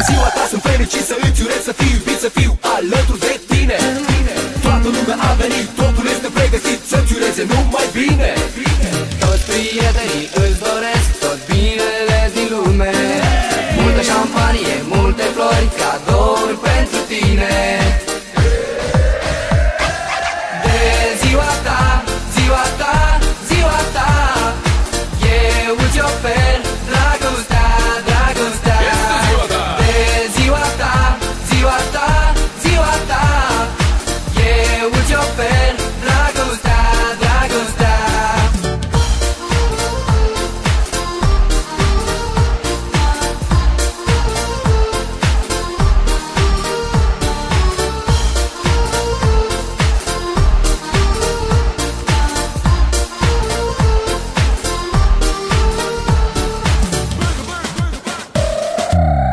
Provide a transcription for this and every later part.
ziua ta sunt fericit să îți urez, să fiu iubit, să fiu alături de tine. Toată lumea a venit, totul este pregătit să-ți ureze numai bine. Toți prietenii îți doresc tot binele din lume, multă șampanie, multe flori, cadouri pentru tine. De ziua ta, ziua ta, ziua ta, eu îți ofer dragostea, dragostea. De ziua ta, ziua ta, ziua ta, eu îți ofer dragostea, dragostea.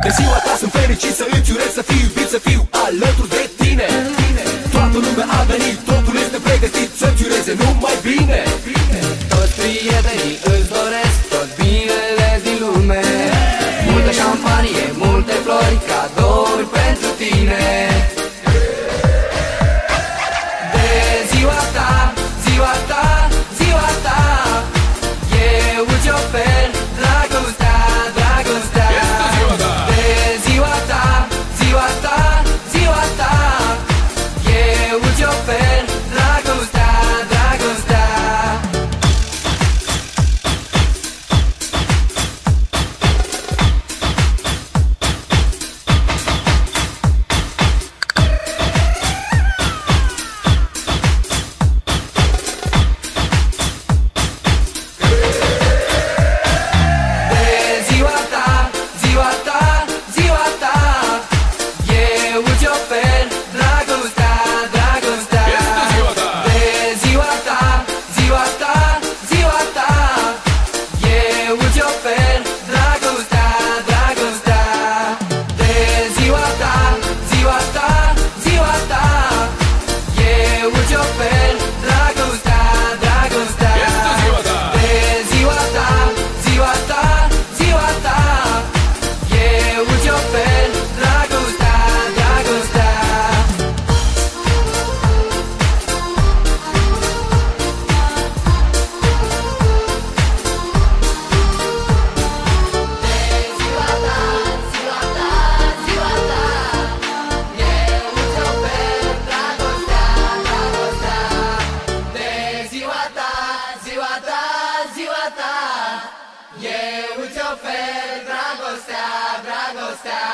De ziua ta sunt fericit să îți urez, să fiu iubit, să fiu alături de tine. Toată lumea a venit, totul este pregătit să-ți ureze numai bine. Toți prietenii îți doresc tot binele din lume, multă șampanie, multe flori, cadouri pentru tine. De ziua ta, ziua ta, ziua ta, eu îți ofer dragostea, dragostea. De ziua ta, ziua ta, ziua ta, eu îți ofer dragostea, dragostea. Ziua ta, ziua ta, ziua ta, eu îți ofer dragostea, dragostea. De ziua ta, ziua ta, ziua ta, eu îți ofer dragostea, dragostea. De ziua ta, ziua ta, ziua ta, eu îți ofer dragostea, dragostea. De ziua ta, ziua ta, ziua ta, eu îți ofer dragostea, dragostea. Ziua ta, ziua ta, ziua ta, eu îți ofer dragostea, dragostea.